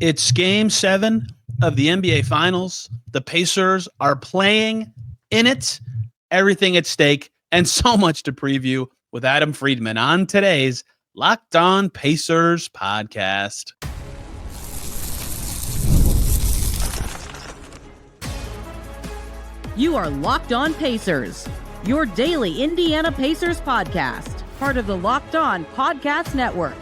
It's Game 7 of the NBA Finals. The Pacers are playing in it. Everything at stake and so much to preview with Adam Friedman on today's Locked On Pacers podcast. You are Locked On Pacers, your daily Indiana Pacers podcast, part of the Locked On Podcast Network,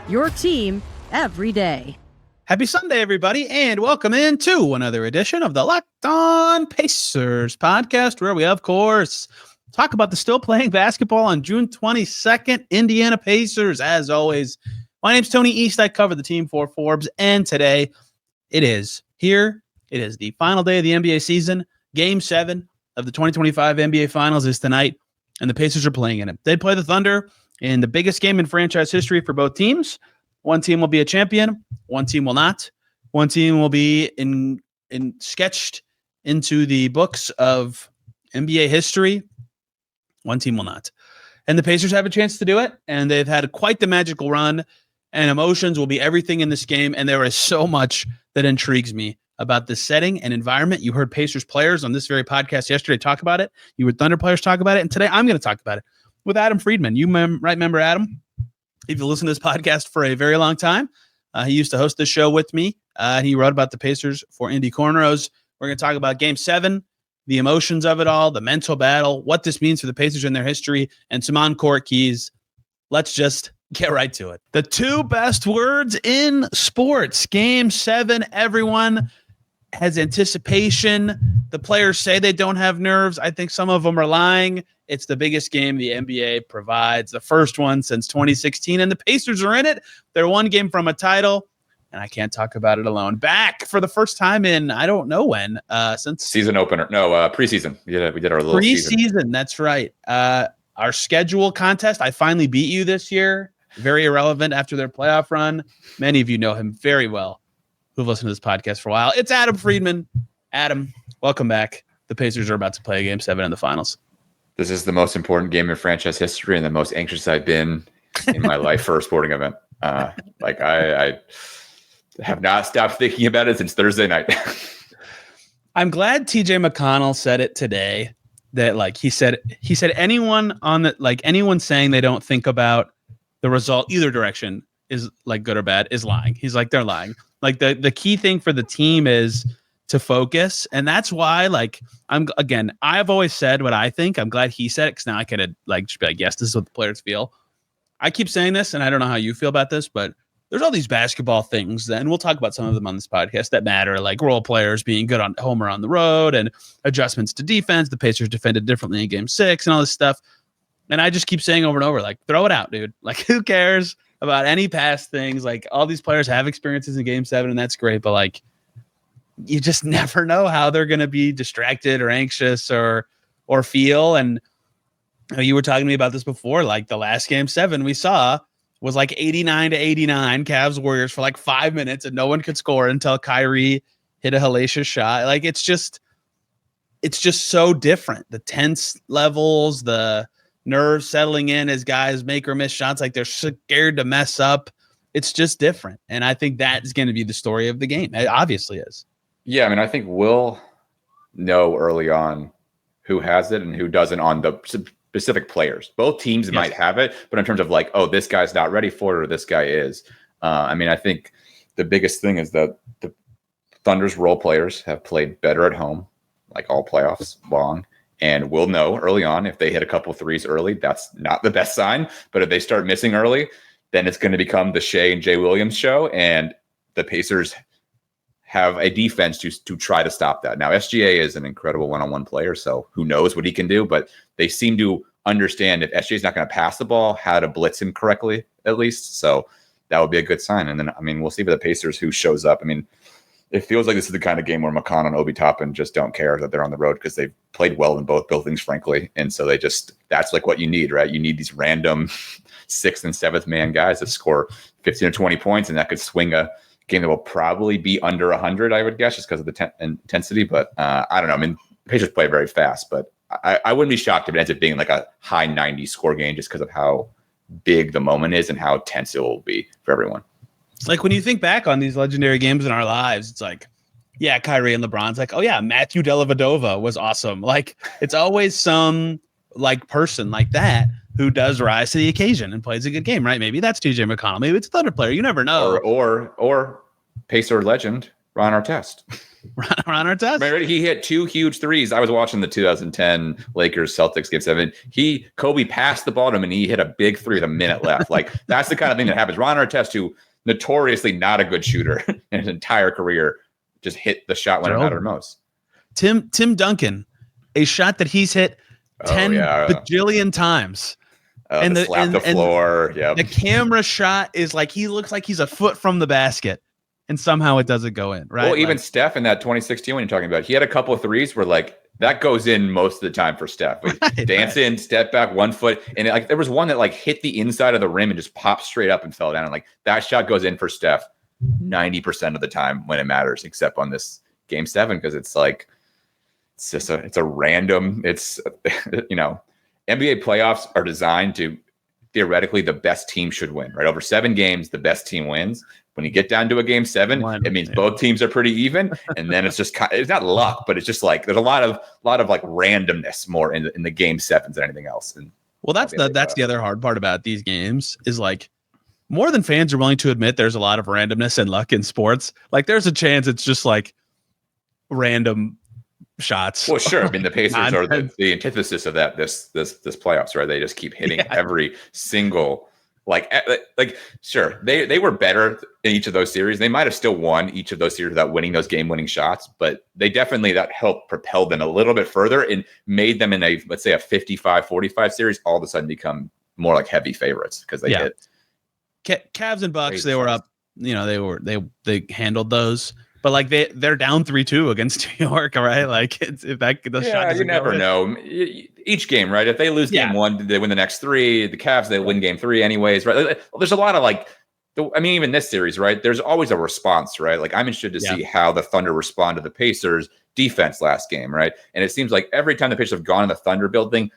your team every day. Happy Sunday, everybody, and welcome into another edition of the Locked On Pacers podcast, where we, of course, talk about the still playing basketball on June 22nd, Indiana Pacers. As always, my name's Tony East. I cover the team for Forbes, and today it is the final day of the NBA season. Game 7 of the 2025 NBA Finals is tonight, and the Pacers are playing in it. They play the Thunder in the biggest game in franchise history for both teams. One team will be a champion. One team will not. One team will be sketched into the books of NBA history. One team will not. And the Pacers have a chance to do it, and they've had quite the magical run, and emotions will be everything in this game, and there is so much that intrigues me about the setting and environment. You heard Pacers players on this very podcast yesterday talk about it. You heard Thunder players talk about it, and today I'm going to talk about it with Adam Friedman. You remember Adam? If you listen to this podcast for a very long time, he used to host this show with me. He wrote about the Pacers for Indy Cornrows. We're going to talk about Game 7, the emotions of it all, the mental battle, what this means for the Pacers and their history, and some on-court keys. Let's just get right to it. The two best words in sports. Game 7, everyone has anticipation. The players say they don't have nerves. I think some of them are lying. It's the biggest game the NBA provides, the first one since 2016, and the Pacers are in it. They're one game from a title, and I can't talk about it alone. Back for the first time in I don't know when, since season opener. No, preseason. We did our little preseason. That's right. Our schedule contest. I finally beat you this year. Very irrelevant after their playoff run. Many of you know him very well who've listened to this podcast for a while. It's Adam Friedman. Adam, welcome back. The Pacers are about to play Game 7 in the finals. This is the most important game in franchise history and the most anxious I've been in my life for a sporting event. I have not stopped thinking about it since Thursday night. I'm glad TJ McConnell said it today that he said anyone anyone saying they don't think about the result either direction is good or bad is lying. He's like, they're lying. The key thing for the team is to focus. And that's why I've always said what I think. I'm glad he said it, because now I could just be like, yes, this is what the players feel. I keep saying this, and I don't know how you feel about this, but there's all these basketball things, and we'll talk about some of them on this podcast that matter, like role players being good on home or on the road and adjustments to defense. The Pacers defended differently in Game 6 and all this stuff. And I just keep saying over and over, throw it out, dude. Who cares about any past things? All these players have experiences in Game 7, and that's great, but you just never know how they're going to be distracted or anxious or feel. And you were talking to me about this before. The last Game 7 we saw was 89-89 Cavs Warriors for 5 minutes, and no one could score until Kyrie hit a hellacious shot. It's just so different. The tense levels, the nerves settling in as guys make or miss shots, they're scared to mess up. It's just different. And I think that is going to be the story of the game. It obviously is. Yeah, I think we'll know early on who has it and who doesn't on the specific players. Both teams might have it, but in terms of this guy's not ready for it or this guy is. I think the biggest thing is that the Thunder's role players have played better at home, all playoffs long, and we'll know early on if they hit a couple threes early. That's not the best sign, but if they start missing early, then it's going to become the Shea and Jay Williams show, and the Pacers have a defense to try to stop that. Now, SGA is an incredible one-on-one player, so who knows what he can do, but they seem to understand if SGA is not going to pass the ball, how to blitz him correctly, at least. So that would be a good sign. And then, we'll see for the Pacers who shows up. It feels like this is the kind of game where McConnell and Obi Toppin just don't care that they're on the road, because they've played well in both buildings, frankly. And so that's what you need, right? You need these random 6th and 7th man guys that score 15 or 20 points, and that could swing a game that will probably be under 100, I would guess, just because of the intensity. But I don't know. Pacers play very fast, but I wouldn't be shocked if it ends up being a high 90 score game, just because of how big the moment is and how tense it will be for everyone. Like when you think back on these legendary games in our lives, it's like, yeah, Kyrie and LeBron's like, oh yeah, Matthew Dellavedova was awesome. Like it's always some like person like that who does rise to the occasion and plays a good game, right? Maybe that's TJ McConnell. Maybe it's a Thunder player. You never know. Or Pacer legend Ron Artest. Ron Artest. Remember, he hit 2 huge threes. I was watching the 2010 Lakers Celtics game 7. Kobe passed the ball to him and he hit a big 3 with a minute left. Like that's the kind of thing that happens. Ron Artest, who notoriously not a good shooter in his entire career, just hit the shot when it mattered most. Tim Duncan, a shot that he's hit 10 bajillion times. And the floor. Yeah. The camera shot is like he looks like he's a foot from the basket, and somehow it doesn't go in. Right. Well, even Steph in that 2016 when you're talking about, he had a couple of threes where like that goes in most of the time for Steph. Dance in, step back, 1 foot, and like there was one that like hit the inside of the rim and just popped straight up and fell down. And like that shot goes in for Steph 90% of the time when it matters, except on this game 7 because it's like it's a random. It's NBA playoffs are designed to theoretically the best team should win, right? Over 7 games, the best team wins. When you get down to a game 7, it means both teams are pretty even, and then it's not luck, but it's just like there's a lot of like randomness more in the game 7s than anything else. And well, that's the other hard part about these games is like more than fans are willing to admit. There's a lot of randomness and luck in sports. Like there's a chance it's just like random shots. Well, sure. I mean, the Pacers are the antithesis of that. This playoffs, right? They just keep hitting every single. Like sure, they were better in each of those series. They might have still won each of those series without winning those game-winning shots, but they definitely that helped propel them a little bit further and made them in a, let's say, a 55-45 series all of a sudden become more like heavy favorites because they hit. Cavs and Bucks, they were up. They handled those. But like they're down 3-2 against New York, right? Like shot you never know. Each game, right? If they lose game 1, they win the next 3. The Cavs, they win game 3 anyways, right? There's a lot of even this series, right? There's always a response, right? Like I'm interested to see how the Thunder respond to the Pacers defense last game, right? And it seems like every time the Pacers have gone in the Thunder building,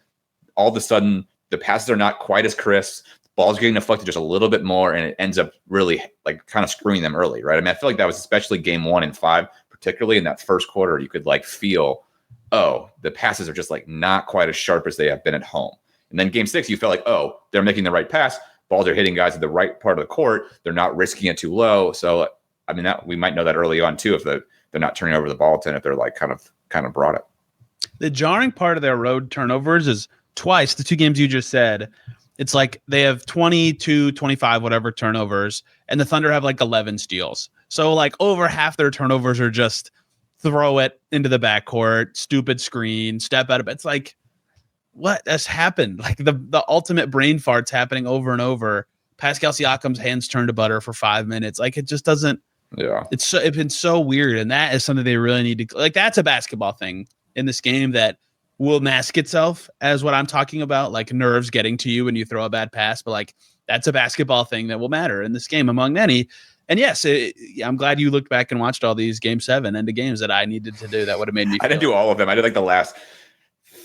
all of a sudden the passes are not quite as crisp. Ball's getting deflected just a little bit more, and it ends up really like kind of screwing them early, right? I mean, I feel like that was especially game 1 and 5, particularly in that first quarter. You could like feel, the passes are just like not quite as sharp as they have been at home. And then game 6, you felt like, they're making the right pass. Balls are hitting guys at the right part of the court. They're not risking it too low. So, I mean, that we might know that early on too if they're not turning over the ball if they're like kind of brought it. The jarring part of their road turnovers is twice the 2 games you just said. It's like they have 22, 25, whatever turnovers, and the Thunder have like 11 steals. So like over half their turnovers are just throw it into the backcourt, stupid screen, step out of it. It's like, what has happened? Like the ultimate brain farts happening over and over. Pascal Siakam's hands turned to butter for 5 minutes. Like it just doesn't. Yeah. It's been so weird, and that is something they really need to like. That's a basketball thing in this game that will mask itself as what I'm talking about, like nerves getting to you when you throw a bad pass. But like that's a basketball thing that will matter in this game among many. And yes, I'm glad you looked back and watched all these game 7 end of games that I needed to do. That would have made me. I didn't do all of them. I did like the last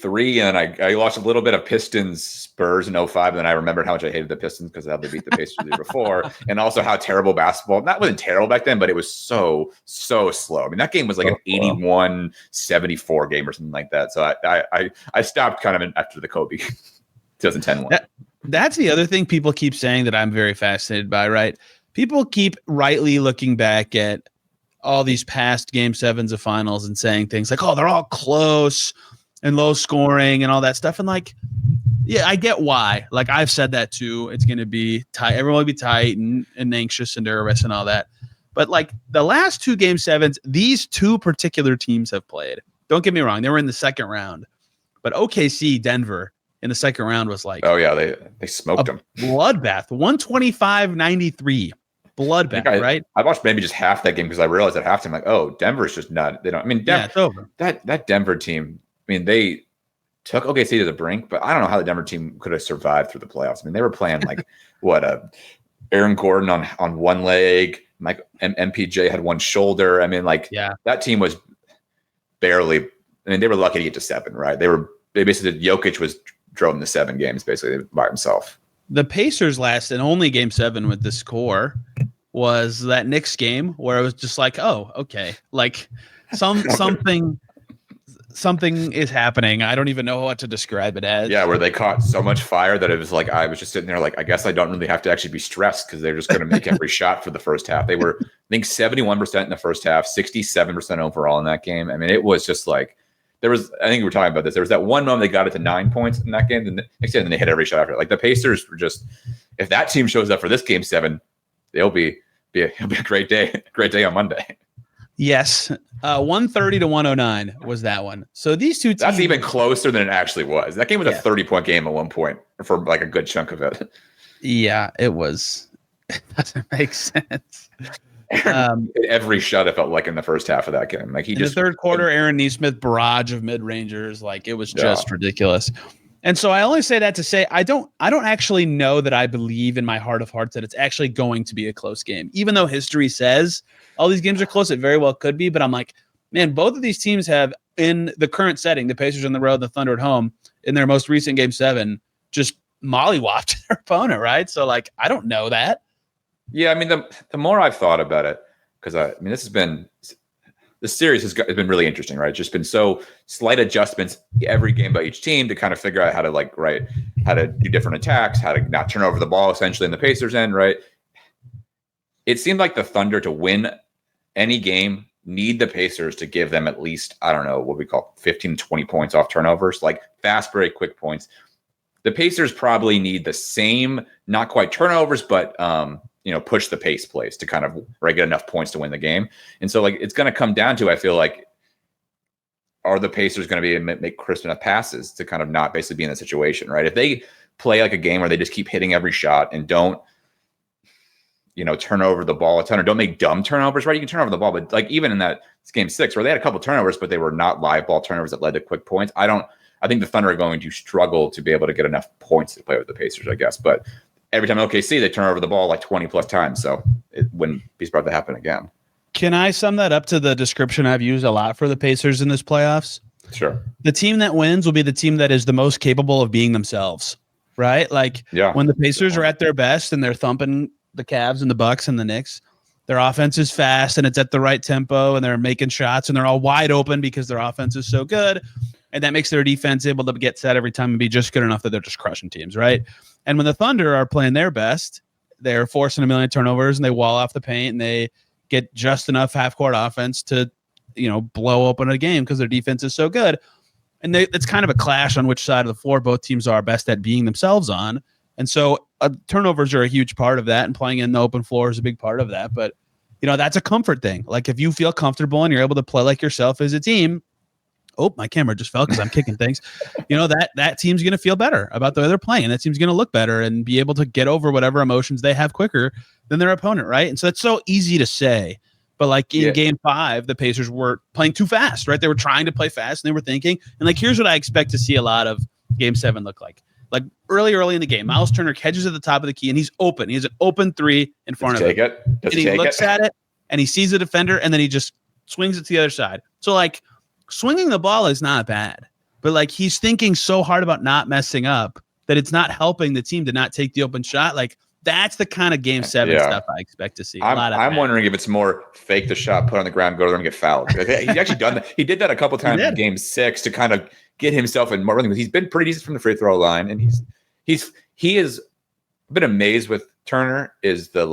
3, and I watched a little bit of Pistons Spurs in 05, and then I remembered how much I hated the Pistons because how they beat the Pacers the year before, and also how terrible basketball. That wasn't terrible back then, but it was so slow. I mean, that game was like an 81-74 game or something like that. So I stopped kind of after the Kobe 2010 one. That's the other thing people keep saying that I'm very fascinated by, right? People keep rightly looking back at all these past game 7s of finals and saying things like, they're all close and low scoring and all that stuff. And like, yeah, I get why. Like I've said that too. It's going to be tight. Everyone will be tight and anxious and nervous and all that. But like the last 2 game 7s, these 2 particular teams have played. Don't get me wrong. They were in the second round, but OKC Denver in the second round was like, they smoked them. Bloodbath, 125-93. Bloodbath, right? I watched maybe just half that game because I realized at halftime, like, Denver's just not. They don't. I mean, it's over. That Denver team. I mean, they took OKC to the brink, but I don't know how the Denver team could have survived through the playoffs. I mean, they were playing like Aaron Gordon on one leg, Mike MPJ had one shoulder. I mean, like that team was barely. I mean, they were lucky to get to 7, right? They basically Jokic drove them to 7 games basically by himself. The Pacers last and only game 7 with this score was that Knicks game where it was just like, oh, okay, like something is happening. I don't even know what to describe it as. Yeah, where they caught so much fire that it was like I was just sitting there like, I guess I don't really have to actually be stressed because they're just going to make every shot for the first half. They were, I think, 71% in the first half, 67% overall in that game. I mean, it was just like I think we were talking about this. There was that one moment they got it to 9 points in that game, and the next day they hit every shot after. Like the Pacers were just, if that team shows up for this game 7, it'll be a great day. Great day on Monday. Yes. 130 to 109 was that one. So these two teams. That's even closer than it actually was. That game was a 30-point game at one point for like a good chunk of it. Yeah, it was. It doesn't make sense. Every shot it felt like in the first half of that game. Like in the third quarter, Aaron Nesmith barrage of mid-rangers. Like it was just ridiculous. And so I only say that to say I don't actually know that I believe in my heart of hearts that it's actually going to be a close game. Even though history says all these games are close, it very well could be. But I'm like, man, both of these teams have, in the current setting, the Pacers on the road, the Thunder at home, in their most recent Game 7, just mollywopped their opponent, right? So, like, I don't know that. Yeah, I mean, the more I've thought about it, because I mean, the series has been really interesting, right? It's just been so slight adjustments every game by each team to kind of figure out how to do different attacks, how to not turn over the ball essentially in the Pacers end, right? It seemed like the Thunder, to win any game, need the Pacers to give them at least, I don't know, what we call 15 to 20 points off turnovers, like fast, very quick points. The Pacers probably need the same, not quite turnovers, but push the pace plays to kind of get enough points to win the game. And so like it's going to come down to, I feel like, are the Pacers going to be make crisp enough passes to kind of not basically be in the situation, right? If they play like a game where they just keep hitting every shot and don't, turn over the ball a ton or don't make dumb turnovers, right? You can turn over the ball, but like even in that game 6 where they had a couple turnovers, but they were not live ball turnovers that led to quick points. I think the Thunder are going to struggle to be able to get enough points to play with the Pacers, I guess. But every time OKC, they turn over the ball like 20 plus times. So it wouldn't be surprised to happen again. Can I sum that up to the description I've used a lot for the Pacers in this playoffs? Sure. The team that wins will be the team that is the most capable of being themselves, right? Like when the Pacers are at their best and they're thumping the Cavs and the Bucks and the Knicks, their offense is fast and it's at the right tempo and they're making shots and they're all wide open because their offense is so good. And that makes their defense able to get set every time and be just good enough that they're just crushing teams, right? And when the Thunder are playing their best, they're forcing a million turnovers and they wall off the paint and they get just enough half-court offense to, blow open a game because their defense is so good. And it's kind of a clash on which side of the floor both teams are best at being themselves on. And so turnovers are a huge part of that, and playing in the open floor is a big part of that. But, that's a comfort thing. Like if you feel comfortable and you're able to play like yourself as a team, oh, my camera just fell because I'm kicking things. That team's going to feel better about the way they're playing. That team's going to look better and be able to get over whatever emotions they have quicker than their opponent, right? And so it's so easy to say. But like in Game 5, the Pacers were playing too fast, right? They were trying to play fast and they were thinking. And like, here's what I expect to see a lot of Game 7 look like. Like early in the game, Myles Turner catches at the top of the key and he's open. He has an open 3 in front of him. And he looks at it and he sees the defender and then he just swings it to the other side. So like, swinging the ball is not bad, but like he's thinking so hard about not messing up that it's not helping the team to not take the open shot. Like that's the kind of Game 7 stuff I expect to see. I'm wondering if it's more fake the shot, put on the ground, go to them and get fouled. He's actually done that. He did that a couple times in Game 6 to kind of get himself in more rhythm. He's been pretty decent from the free throw line, and he is been amazed with Turner. Is the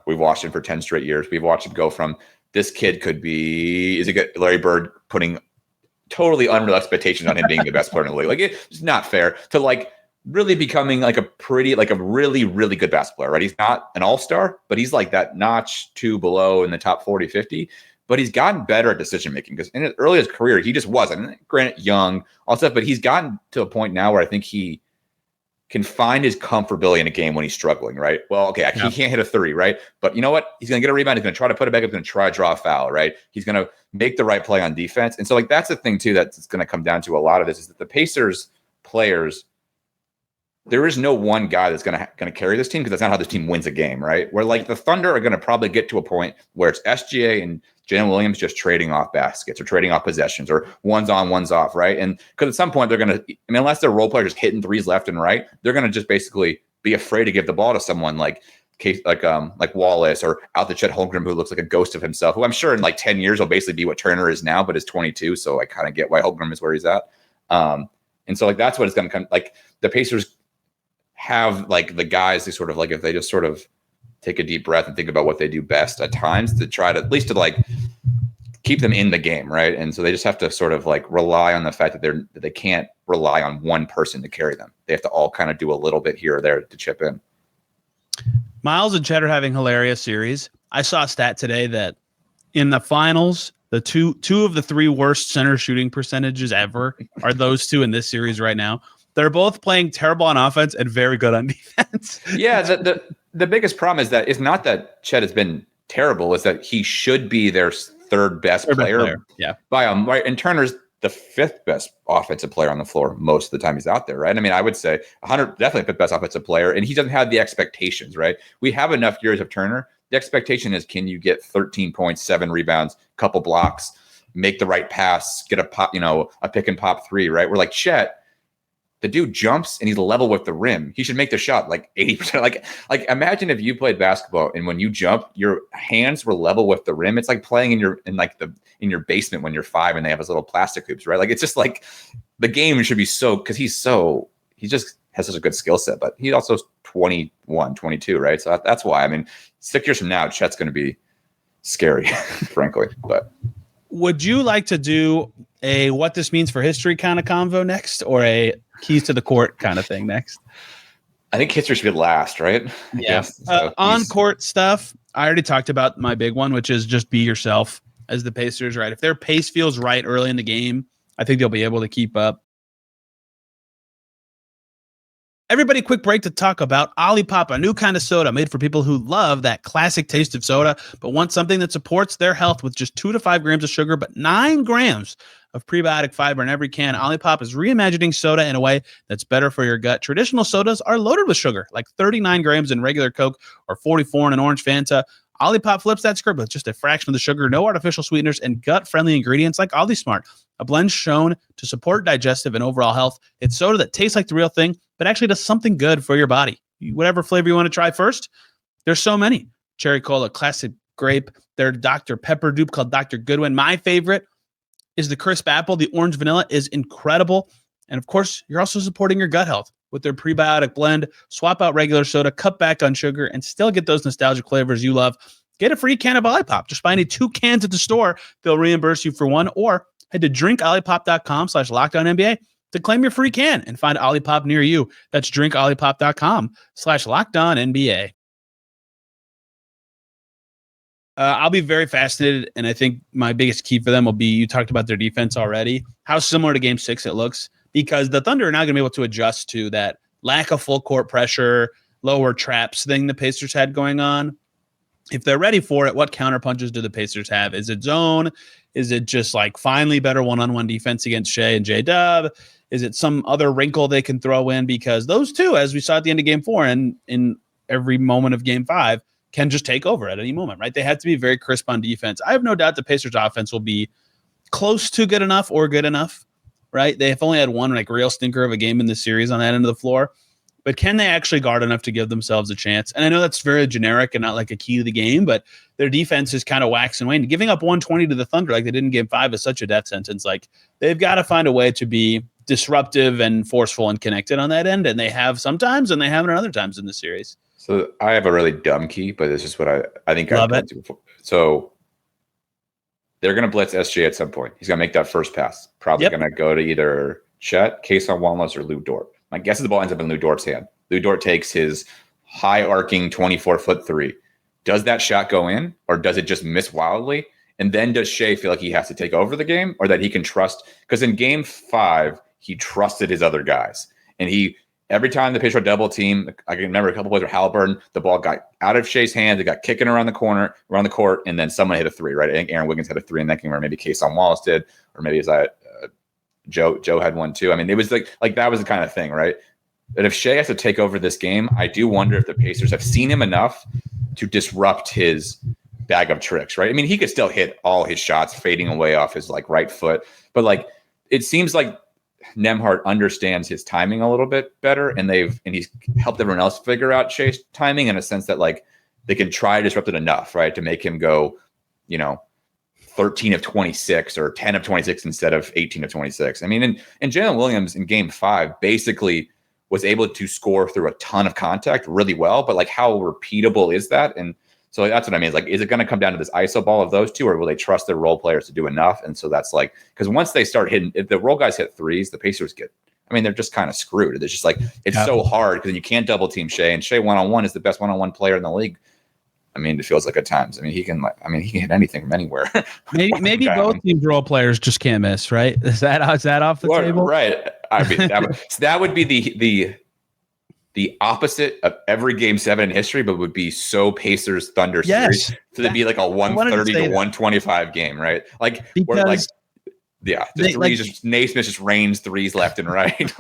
we've watched him for 10 straight years. We've watched him go from this kid is a good Larry Bird putting totally unreal expectations on him being the best player in the league. Like it's not fair to like really becoming like a really, really good basketball player, right? He's not an all-star, but he's like that notch 2 below in the top 40, 50. But he's gotten better at decision-making because in his earliest career, he just wasn't. Granted, young, all stuff, but he's gotten to a point now where I think he can find his comfortability in a game when he's struggling, right? Well, okay, he can't hit a 3, right? But you know what? He's going to get a rebound. He's going to try to put it back up. He's going to try to draw a foul, right? He's going to make the right play on defense. And so like that's the thing too that's going to come down to a lot of this is that the Pacers players, there is no one guy that's going to carry this team because that's not how this team wins a game, right? Where like the Thunder are going to probably get to a point where it's SGA and Jalen Williams just trading off baskets or trading off possessions or ones on, ones off, right? And because at some point they're going to, I mean, unless they're role players just hitting threes left and right, they're going to just basically be afraid to give the ball to someone like like Wallace, or out the Chet Holmgren, who looks like a ghost of himself, who I'm sure in like 10 years will basically be what Turner is now, but is 22. So I kind of get why Holmgren is where he's at. And so like that's what it's going to come. Like the Pacers have like the guys who sort of like, if they just sort of take a deep breath and think about what they do best at times, to try to at least to like keep them in the game, right? And so they just have to sort of like rely on the fact that they can't rely on one person to carry them. They have to all kind of do a little bit here or there to chip in. Myles and Chet are having hilarious series. I saw a stat today that in the finals, the two of the three worst center shooting percentages ever are those two in this series right now. They're both playing terrible on offense and very good on defense. Yeah, the biggest problem is that it's not that Chet has been terrible, it's that he should be their third best player. Yeah. By right. And Turner's the fifth best offensive player on the floor most of the time he's out there, right? I mean, I would say 100 definitely fifth best offensive player, and he doesn't have the expectations, right? We have enough years of Turner. The expectation is, can you get 13 points, 7 rebounds, couple blocks, make the right pass, get a pop, a pick and pop three, right? We're like Chet. The dude jumps and he's level with the rim. He should make the shot like 80%. Like imagine if you played basketball and when you jump, your hands were level with the rim. It's like playing in your basement when you're 5 and they have those little plastic hoops, right? Like it's just like the game should be because he just has such a good skill set, but he's also 21, 22, right? So that's why. I mean, 6 years from now, Chet's going to be scary, frankly. But would you like to do a what this means for history kind of convo next, or a keys to the court kind of thing next? I think history should be last, right? On court stuff, I already talked about my big one, which is just be yourself as the Pacers, right? If their pace feels right early in the game, I think they'll be able to keep up. Everybody, quick break to talk about OLIPOP, a new kind of soda made for people who love that classic taste of soda, but want something that supports their health with just 2 to 5 grams of sugar, but 9 grams of prebiotic fiber in every can. OLIPOP is reimagining soda in a way that's better for your gut. Traditional sodas are loaded with sugar, like 39 grams in regular Coke or 44 in an orange Fanta. OLIPOP flips that script with just a fraction of the sugar, no artificial sweeteners, and gut-friendly ingredients like OliSmart, a blend shown to support digestive and overall health. It's soda that tastes like the real thing, but actually does something good for your body. Whatever flavor you want to try first, there's so many. Cherry Cola, Classic Grape, their Dr. Pepper dupe called Dr. Goodwin. My favorite is the Crisp Apple. The Orange Vanilla is incredible. And of course, you're also supporting your gut health with their prebiotic blend. Swap out regular soda, cut back on sugar, and still get those nostalgic flavors you love. Get a free can of OLIPOP. Just buy any 2 cans at the store. They'll reimburse you for 1, or head to drinkolipop.com/LockedOnNBA to claim your free can and find OLIPOP near you. That's drinkolipop.com/LockedOnNBA. I'll be very fascinated, and I think my biggest key for them will be, you talked about their defense already, how similar to Game 6 it looks, because the Thunder are now going to be able to adjust to that lack of full court pressure, lower traps thing the Pacers had going on. If they're ready for it, what counter punches do the Pacers have? Is it zone? Is it just like finally better one-on-one defense against Shea and J-Dub? Is it some other wrinkle they can throw in? Because those two, as we saw at the end of Game 4 and in every moment of Game 5, can just take over at any moment, right? They have to be very crisp on defense. I have no doubt the Pacers offense will be close to good enough or good enough, right? They have only had one like real stinker of a game in this series on that end of the floor, but can they actually guard enough to give themselves a chance? And I know that's very generic and not like a key to the game, but their defense is kind of wax and wane. Giving up 120 to the Thunder like they did in Game 5 is such a death sentence. Like they've got to find a way to be disruptive and forceful and connected on that end, and they have sometimes, and they haven't at other times in the series. So I have a really dumb key, but this is what I think Love I've it. to before. So they're going to blitz SJ at some point. He's going to make that first pass. Probably going to go to either Chet, Kason Wallace, or Lou Dort. My guess is the ball ends up in Lou Dort's hand. Lou Dort takes his high arcing 24-foot three. Does that shot go in, or does it just miss wildly? And then does Shea feel like he has to take over the game, or that he can trust? Because in Game 5, he trusted his other guys, and every time the Pacers double team, I can remember a couple plays where Haliburton, the ball got out of Shea's hands, it got kicking around the court, and then someone hit a three, right? I think Aaron Wiggins had a three in that game, or maybe Kason Wallace did, or maybe Joe had one too. I mean, it was like that was the kind of thing, right? But if Shea has to take over this game, I do wonder if the Pacers have seen him enough to disrupt his bag of tricks, right? I mean, he could still hit all his shots fading away off his like right foot, but like it seems like Nembhard understands his timing a little bit better, and he's helped everyone else figure out Shea's timing in a sense that like they can try to disrupt it enough, right, to make him go, 13 of 26 or 10 of 26 instead of 18 of 26. I mean, and Jalen Williams in game 5 basically was able to score through a ton of contact really well, but like how repeatable is that? And so that's what I mean. Is like, is it going to come down to this ISO ball of those two, or will they trust their role players to do enough? And so that's like, because once they start hitting, if the role guys hit threes, the Pacers they're just kind of screwed. It's just like, it's so hard because you can't double team Shea, and Shea one-on-one is the best one-on-one player in the league. I mean, it feels like at times. I mean, he can hit anything from anywhere. maybe both teams' role players just can't miss, right? Is that off the table? Right. I mean, that would be the opposite of every game 7 in history, but would be so Pacers Thunder series. So it'd be like a 130 to 125 game, right? Like, because Naismith just rains threes left and right.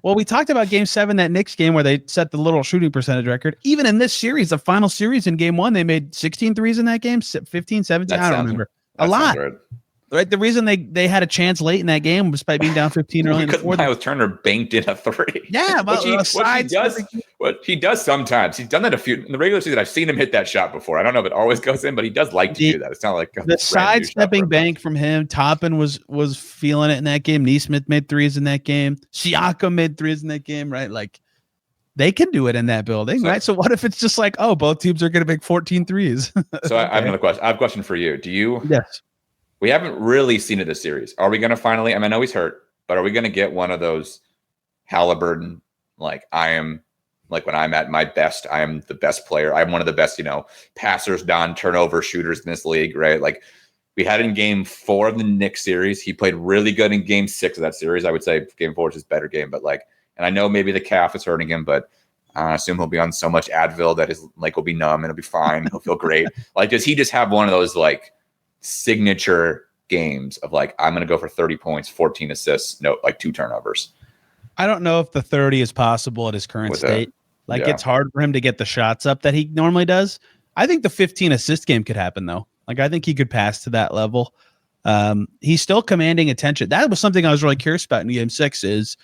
Well, we talked about game 7, that Knicks game where they set the little shooting percentage record. Even in this series, the final series in game 1, they made 16 threes in that game, 15, 17. I don't remember. A lot. Right. The reason they had a chance late in that game was by being down 15 early in the fourth. Myles Turner banked in a 3. Yeah, but what he does sometimes. He's done that a few in the regular season. I've seen him hit that shot before. I don't know if it always goes in, but he does like to do that. It's not like the sidestepping bank from him. Toppin was feeling it in that game. Naismith made threes in that game. Siakam made threes in that game. Right, like they can do it in that building, right? So what if it's just like, oh, both teams are going to make 14 threes? So I have another question. I have a question for you. Do you? Yes. We haven't really seen it this series. Are we going to finally? I know he's hurt, but are we going to get one of those Haliburton? Like when I'm at my best, I am the best player. I'm one of the best, passers, non-turnover shooters in this league, right? Like we had in game 4 of the Knicks series. He played really good in game 6 of that series. I would say game 4 is his better game, but and I know maybe the calf is hurting him, but I assume he'll be on so much Advil that his leg will be numb and it'll be fine. He'll feel great. Does he just have one of those signature games of I'm going to go for 30 points, 14 assists, 2 turnovers? I don't know if the 30 is possible at his current state. It's hard for him to get the shots up that he normally does. I think the 15 assist game could happen though. I think he could pass to that level. He's still commanding attention. That was something I was really curious about in game 6 is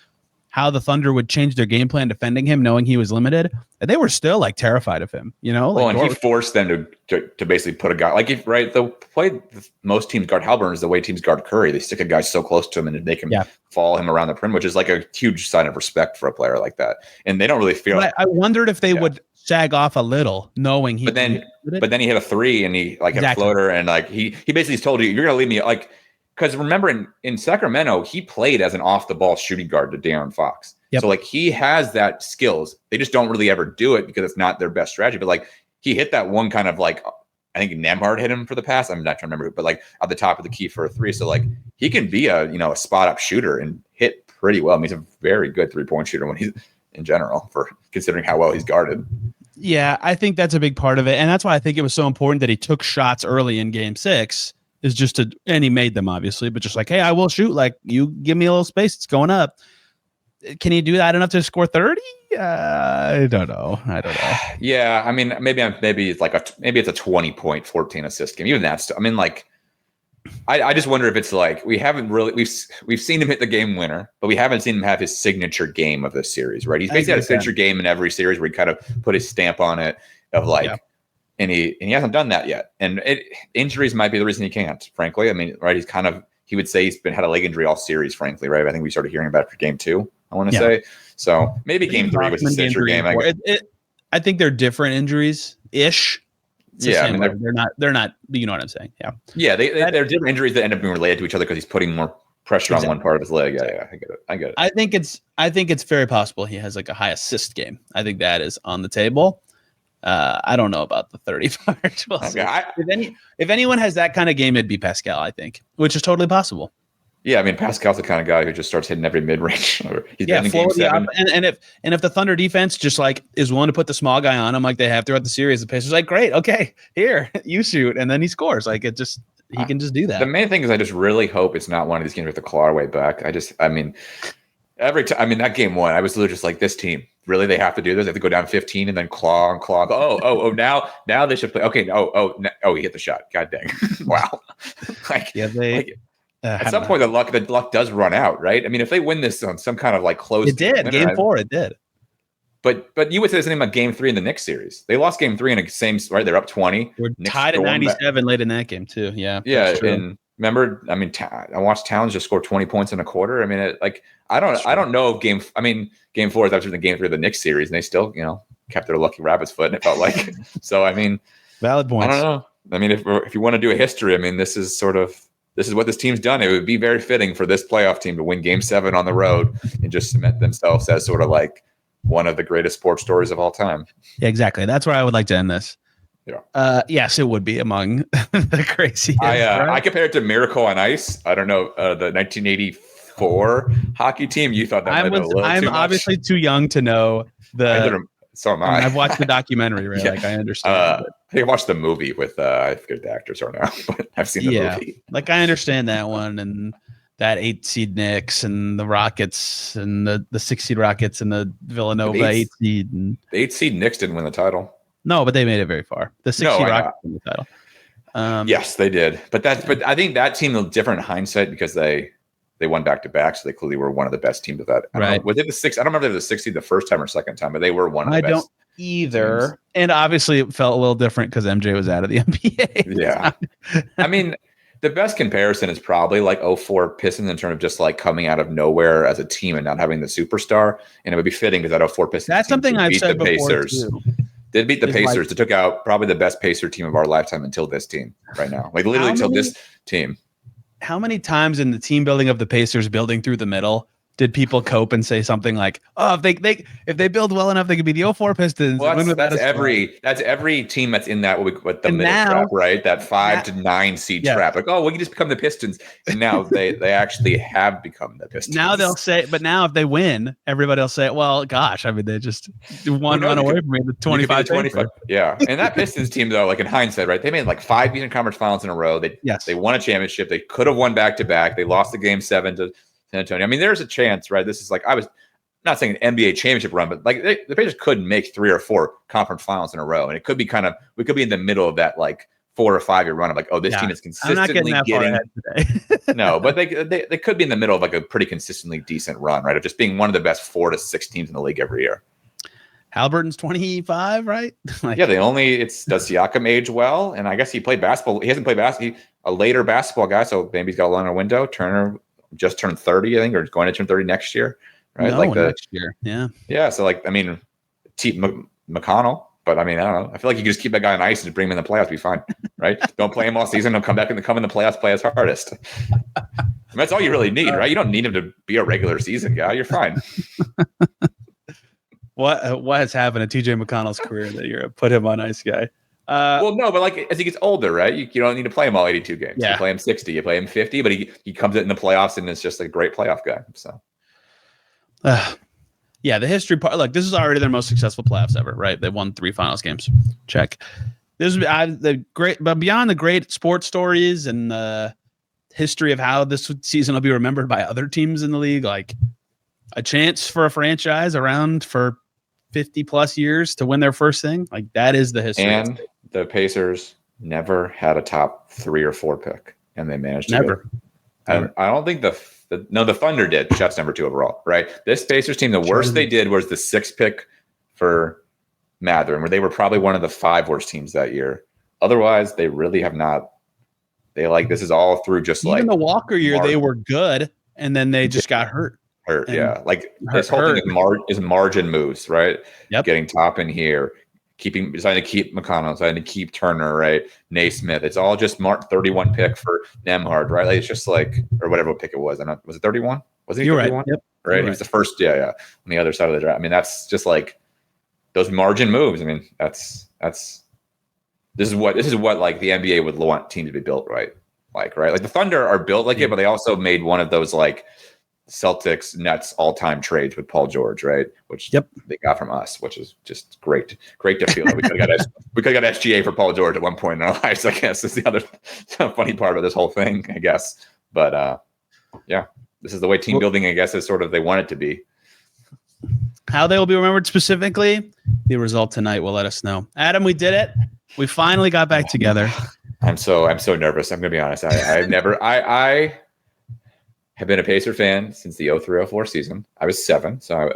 how the Thunder would change their game plan defending him, knowing he was limited. And they were still terrified of him, and he forced them to basically put a guy the play most teams guard Haliburton is the way teams guard Curry. They stick a guy so close to him and they can follow him around the rim, which is a huge sign of respect for a player like that. And they don't really feel. I wondered if they would sag off a little, knowing he. But then he hit a 3 and he had a floater and he basically told you, you're gonna leave me because remember in Sacramento, he played as an off-the-ball shooting guard to De'Aaron Fox. Yep. So he has that skills. They just don't really ever do it because it's not their best strategy. But he hit that one kind of I think Nembhard hit him for the pass. I'm not trying to remember, but at the top of the key for a 3. So he can be a spot-up shooter and hit pretty well. I mean, he's a very good 3-point shooter when he's in general for considering how well he's guarded. Yeah, I think that's a big part of it, and that's why I think it was so important that he took shots early in game 6. And he made them obviously, but just hey, I will shoot. You give me a little space, it's going up. Can he do that enough to score 30? I don't know. Yeah, I mean, maybe it's a 20-point, 14 assist game. Even that's. I mean, I just wonder if it's we haven't really we've seen him hit the game winner, but we haven't seen him have his signature game of this series, right? He's basically had a signature game in every series where he kind of put his stamp on it of And he hasn't done that yet. And injuries might be the reason he can't, frankly. I mean, right, he would say he's had a leg injury all series, frankly, right? I think we started hearing about it for game 2, I want to say. So maybe game 3 was his signature game. I think they're different injuries-ish. I mean, they're not, you know what I'm saying? Yeah. Yeah, they're different injuries that end up being related to each other because he's putting more pressure on one part of his leg. Yeah, I get it. I think it's very possible he has a high assist game. I think that is on the table. I don't know about the 30 part. If anyone has that kind of game, it'd be Pascal, I think, which is totally possible. Yeah, I mean, Pascal's the kind of guy who just starts hitting every mid-range. He's been in game 7. And if the Thunder defense just is willing to put the small guy on him like they have throughout the series, the Pacers great, okay, here, you shoot, and then he scores. He can just do that. The main thing is I just really hope it's not one of these games with the claw way back. Every time, that game 1, I was literally just this team, really, they have to do this? They have to go down 15 and then claw and claw. Now they should play. Okay, he hit the shot. God dang. Wow. At some point, the luck does run out, right? I mean, if they win this on some kind of close, it did. Game 4, it did. But you would say the same about Game 3 in the Knicks series. They lost Game 3 in the same, right? They're up 20. We're tied at 97 late in that game too. Yeah. Yeah. And remember, I mean, I watched Towns just score 20 points in a quarter. I mean, I don't know if Game 4 is after the Game 3 of the Knicks series, and they still, kept their lucky rabbit's foot, and it felt like. So, I mean, valid points. I don't know. I mean, if you want to do a history, I mean, this is what this team's done. It would be very fitting for this playoff team to win Game 7 on the road and just cement themselves as sort of like one of the greatest sports stories of all time. Yeah, exactly. That's where I would like to end this. Yeah. Yes, it would be among the craziest. I compare it to Miracle on Ice. I don't know the 1984 hockey team. You thought that might have been a little I'm too much. obviously too young to know So am I. I've watched the documentary, right? Yeah. Like I understand. I watched the movie with I forget the actors are now, but I've seen the movie. Like I understand that one and that 8 seed Knicks and the Rockets and the 6 seed Rockets and the Villanova 8 seed. And the 8 seed Knicks didn't win the title. No, but they made it very far. The 6 seed Rockets won the title. Yes, they did. But I think that team was different in hindsight because they won back-to-back, so they clearly were one of the best teams of that. Right. Was it the 6? I don't remember if they were the 6 seed the first time or second time, but they were one of the best. I don't either. Teams. And obviously it felt a little different because MJ was out of the NBA. Yeah. I mean, the best comparison is probably like 04 Pistons in terms of just like coming out of nowhere as a team and not having the superstar. And it would be fitting because that 04 Pistons that's something I've said the before Pacers. Too. Did beat the Pacers. They took out probably the best Pacer team of our lifetime until this team right now. Like literally until this team. How many times in the team building of the Pacers building through the middle did people cope and say something like, "Oh, if they build well enough, they could be the 04 Pistons." Well, that's every team that's in that what the middle trap, right? That 5 to 9 seed trap. Like, oh, we can just become the Pistons. And now they actually have become the Pistons. Now they'll say, but now if they win, everybody will say, "Well, gosh, I mean, they just one run away from me the 25. Yeah, and that Pistons team though, like in hindsight, right? They made like 5 Eastern Conference Finals in a row. They won a championship. They could have won back-to-back. They lost the Game 7 to San Antonio. I mean, there's a chance, right? This is like I was not saying an NBA championship run, but like the Pacers could make 3 or 4 conference finals in a row, and it could be we could be in the middle of that like 4 or 5 year run of like, oh, this team is consistently getting no, but they could be in the middle of like a pretty consistently decent run, right? Of just being one of the best 4 to 6 teams in the league every year. Haliburton's 25, right? Does Siakam age well? And I guess he played basketball. He hasn't played basketball. He's a later basketball guy, so maybe he's got a longer window. Turner just turned 30, I think, or is going to turn 30 next year, right? No, next year, yeah. Yeah, so like, I mean, McConnell, but I mean, I don't know. I feel like you can just keep that guy on ice and just bring him in the playoffs, be fine, right? Don't play him all season. He'll come back and come in the playoffs, play his hardest. I mean, that's all you really need, right? You don't need him to be a regular season guy. You're fine. What has happened to TJ McConnell's career that you're a put him on ice guy? Well, no, but like as he gets older, right? You don't need to play him all 82 games. Yeah. You play him 60, you play him 50, but he comes in the playoffs and is just a great playoff guy. So, yeah, the history part. Look, this is already their most successful playoffs ever, right? They won 3 finals games. Check. This is the great, but beyond the great sports stories and the history of how this season will be remembered by other teams in the league, like a chance for a franchise around for 50 plus years to win their first thing, like that is the history. And the Pacers never had a top 3 or 4 pick, and they managed to never. I don't think the Thunder did. That's number 2 overall, right? This Pacers team, the worst they did was the 6th pick for Mathurin, where they were probably one of the 5 worst teams that year. Otherwise, they really have not. This is all through just even the Walker year, they were good, and then they just got hurt. Yeah. Like this whole thing is margin moves, right? Yep. Getting top in here, deciding to keep McConnell, deciding to keep Turner, right? Naismith. It's all just 31 pick for Nembhard, right? Like it's just like, or whatever pick it was. Was it 31? Was it 31? Right. Yep. Right. He was the first. Yeah. On the other side of the draft. I mean, that's just like those margin moves. I mean, this is what like the NBA would want teams to be built, right? Like the Thunder are built like it, but they also made one of those like Celtics Nets all-time trades with Paul George, right? Which they got from us, which is just great to feel like we could have got SGA for Paul George at one point in our lives. I guess is the other funny part about this whole thing, I guess. But yeah, this is the way team building, I guess, is sort of they want it to be. How they will be remembered specifically, the result tonight will let us know. Adam, we did it. We finally got back together. I'm so nervous. I'm gonna be honest. I have been a Pacer fan since the 03-04 season. I was 7, so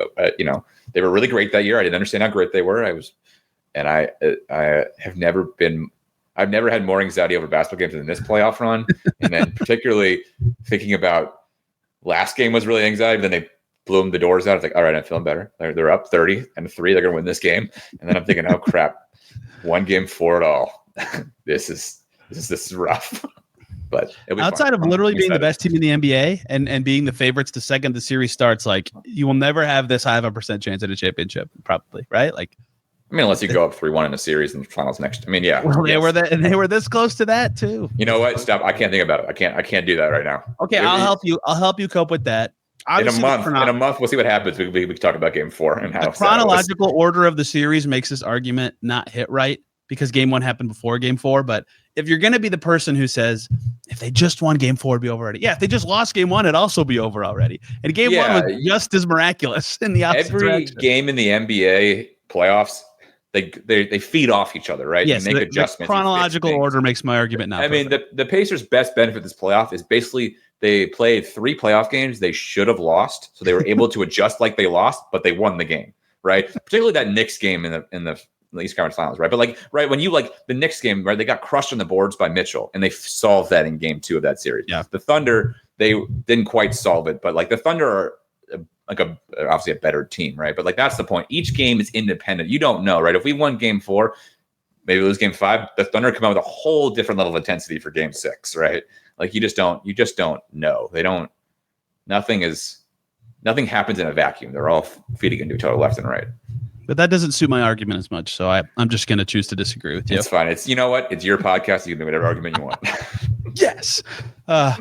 they were really great that year. I didn't understand how great they were. I have never had more anxiety over basketball games than this playoff run. And then particularly thinking about last game was really anxiety. Then they blew them the doors out. It's like, all right, I'm feeling better. They're up 30-3. They're going to win this game. And then I'm thinking, oh crap, 1 game for it all. This is rough. But outside of literally being the best team in the NBA and being the favorites the second the series starts, like you will never have this high of a % chance at a championship, probably, right? Like, I mean, unless you go up 3-1 in a series in the finals next. I mean, yeah. Well, they were this close to that too. You know what? Stop. I can't think about it. I can't do that right now. Okay, I'll help you. I'll help you cope with that. Obviously, in a month, we'll see what happens. We can talk about game 4 and how the chronological order of the series makes this argument not hit right because game 1 happened before game 4. But if you're going to be the person who says, if they just won game 4, it'd be over already. Yeah, if they just lost game 1, it'd also be over already. And game 1 was just as miraculous in the opposite direction. Game in the NBA playoffs, they feed off each other, right? Yes, and make adjustments. The chronological order makes my argument not. I mean, the Pacers' best benefit this playoff is basically they played 3 playoff games they should have lost, so they were able to adjust like they lost, but they won the game, right? Particularly that Knicks game in the East Conference Finals, right? But when you the Knicks game, right, they got crushed on the boards by Mitchell, and they solved that in game 2 of that series. Yeah, the Thunder, they didn't quite solve it, but the Thunder are obviously a better team, right? But that's the point. Each game is independent. You don't know, right? If we won game 4, maybe lose game 5, the Thunder come out with a whole different level of intensity for game 6, right? You just don't know. Nothing happens in a vacuum. They're all feeding into each other left and right. But that doesn't suit my argument as much. So I'm just going to choose to disagree with you. It's fine. You know what? It's your podcast. You can do whatever argument you want. Yes. Well,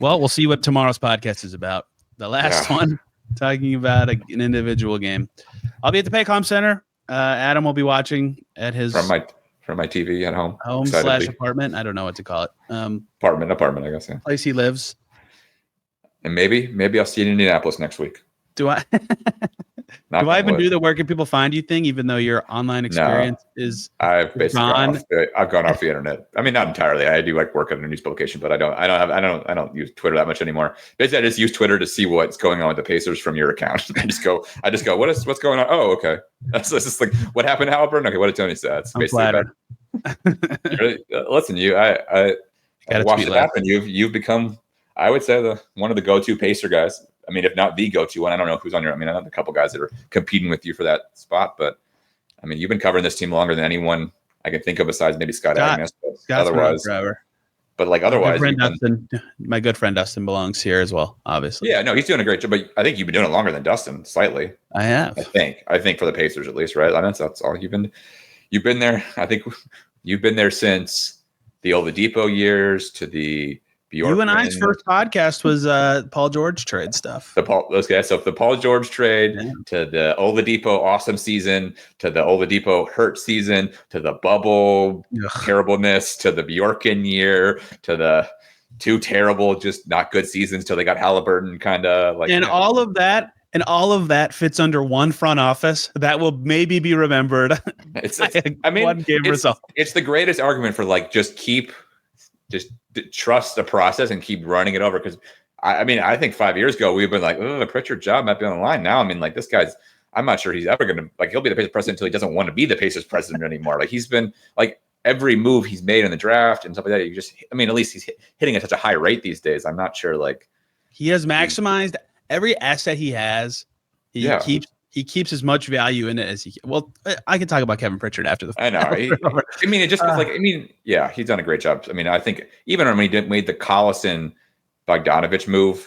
we'll see what tomorrow's podcast is about. The last one, talking about an individual game. I'll be at the Paycom Center. Adam will be watching at his from my TV at home. Home/apartment. I don't know what to call it. Apartment. I guess. Yeah. Place he lives. And maybe I'll see you in Indianapolis next week. Do I? Do I even do the where can people find you thing, even though your online experience is I've basically gone off the internet. I mean, not entirely. I do work at a news publication, but I don't use Twitter that much anymore. Basically, I just use Twitter to see what's going on with the Pacers from your account. I just go, what's going on? Oh, okay. That's just what happened to Haliburton? Okay, what did Tony say? That's basically listen, I watched it happen. You've become, I would say, one of the go-to Pacer guys. I mean, if not the go-to one, I don't know who's on your. I mean, I know a couple guys that are competing with you for that spot, but I mean, you've been covering this team longer than anyone I can think of besides maybe Scott Agnes. Otherwise, but otherwise, my good friend Dustin belongs here as well. Obviously, yeah, no, he's doing a great job. But I think you've been doing it longer than Dustin, slightly. I have. I think for the Pacers at least, right? I mean, that's all you've been there. I think you've been there since the Oladipo years to the. You and I's first podcast was Paul George trade stuff. So the Paul George trade to the Oladipo awesome season, to the Oladipo hurt season, to the bubble terribleness, to the Bjorken year, to the 2 terrible, just not good seasons till they got Haliburton kind of all of that. And all of that fits under one front office that will maybe be remembered. One game result. It's the greatest argument for just trust the process and keep running it over. Because I think 5 years ago we've been like, oh, the Pritchard job might be on the line now. I mean, this guy's, I'm not sure he's ever going to he'll be the Pacers president until he doesn't want to be the Pacers president anymore. He's been every move he's made in the draft and stuff like that. At least he's hitting at such a high rate these days. I'm not sure he has maximized every asset he has. He keeps as much value in it as he can. Well, I can talk about Kevin Pritchard after the. I know. He's done a great job. I mean, I think even when he made the Collison Bogdanovich move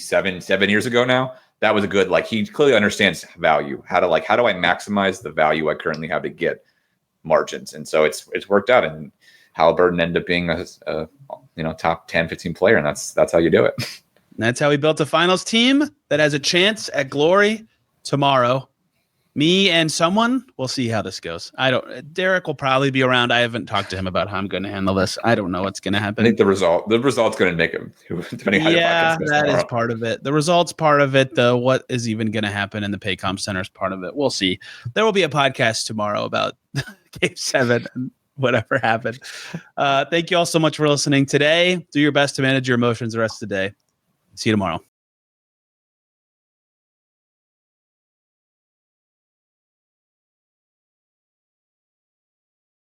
7 years ago now, that was a good. He clearly understands value. How do I maximize the value I currently have to get margins, and so it's worked out. And Haliburton ended up being a top 10, 15 player, and that's how you do it. That's how we built a finals team that has a chance at glory. Tomorrow, me and someone, we'll see how this goes. Derek will probably be around. I haven't talked to him about how I'm going to handle this. I don't know what's going to happen. I think the result's going to make him. Depending how that is part of it. The results part of it, though. What is even going to happen in the Paycom Center is part of it. We'll see. There will be a podcast tomorrow about Game 7 and whatever happened. Thank you all so much for listening today. Do your best to manage your emotions the rest of the day. See you tomorrow.